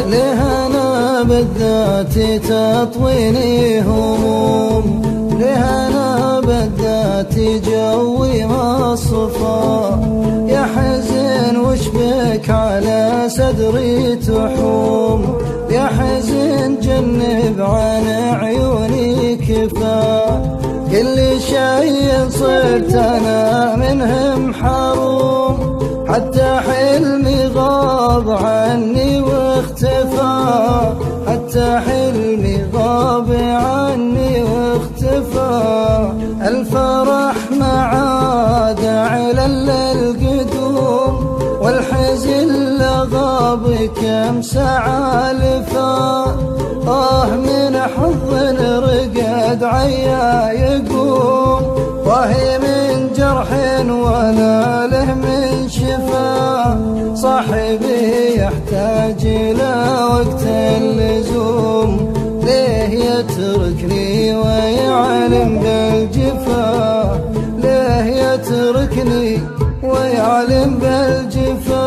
لهنا بالذات تطويني هموم، لهنا بالذات جوي ما صفا، يا حزن وش بك على صدري تحوم، يا حزن جنب عن عيوني كفا، كل شيء صرت أنا منهم حروم، حتى حلمي غاب عني واختفى، حتى حلمي غاب عني واختفى، الفرح ما عاد على القدوم، والحزن لغاب كم ساعة لفا، من حظ رقد عيا يقوم، وهي من جرح ولا له من شفا، صاحبي يحتاج إلى وقت اللزوم، ليه يتركني ويعلم بالجفا، ليه يتركني ويعلم بالجفا،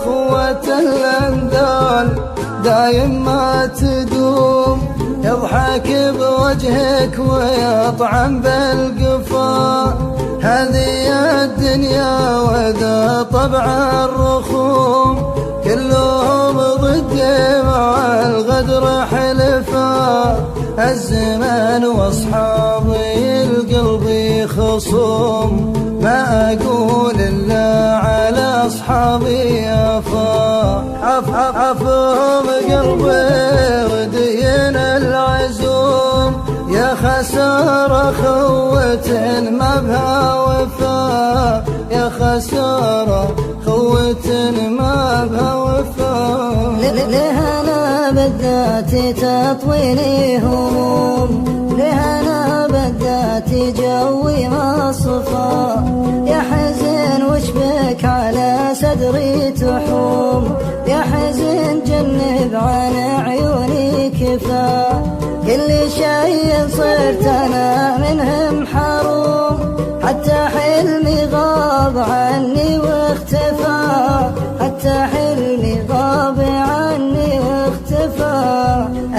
خوة الأنذال دايم ما تدوم، يضحك بوجهك ويطعن بالقفا، هذه الدنيا وذا طبع الرخوم، كلهم ضد مع الغدر حلفا، الزمان واصحابي القلب خصوم، ما اقول الا على اصحابي افا، عفهم قلبي ردين العزوم، يا خسارة خوة ما بها وفا، يا خسارة خوة ما بها وفا. لهنا بالذات تطويني هموم، لهنا بالذات جوي ما صفا، يا حزن وش بك على صدري تحوم، يا حزن جنب عن عيوني كفا، كل شيء صرت أنا منهم حروم، حتى حلمي غاب عني واختفى، حتى حلمي غاب عني واختفى،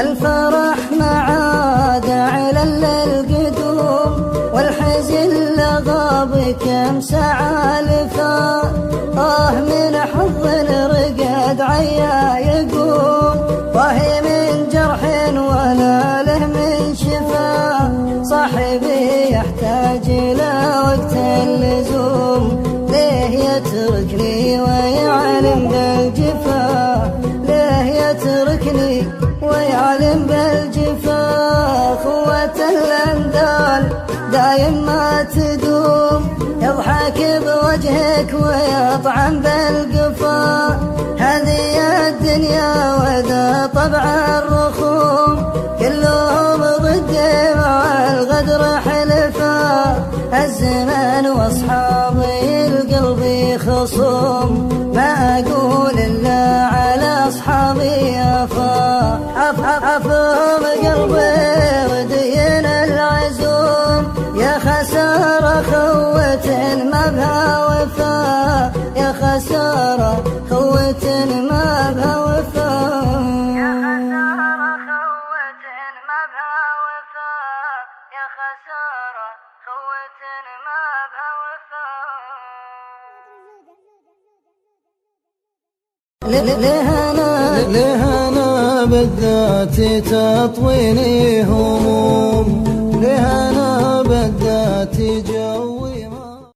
الفرح ما عاد على القدوم، والحزن لغاب كم ساعة لفا، من حظ رقد عيا يقوم، وهي من جرح ولا له من شفا، صاحبي يحتاج إلى وقت اللزوم، ليه يتركني ويعلم بالجفا، ليه يتركني ويعلم بالجفا، خوة الأنذال دايم ما تدوم، يضحك بوجهك ويطعن بالقفا، هذه الدنيا وذا طبع الرخوم، كلهم ضد مع الغدر حلفا، الزمان واصحابي القلب خصوم، ما اقول الا على اصحابي افا، عفهم قلبي ودين العزوم، يا خسارة خوة ما بها وفا، يا خسارة خوة ما بها وفا، يا خسارة خوة ما بها وفا، يا خسارة خوة ما بها وفا. لهنا بالذات تطويني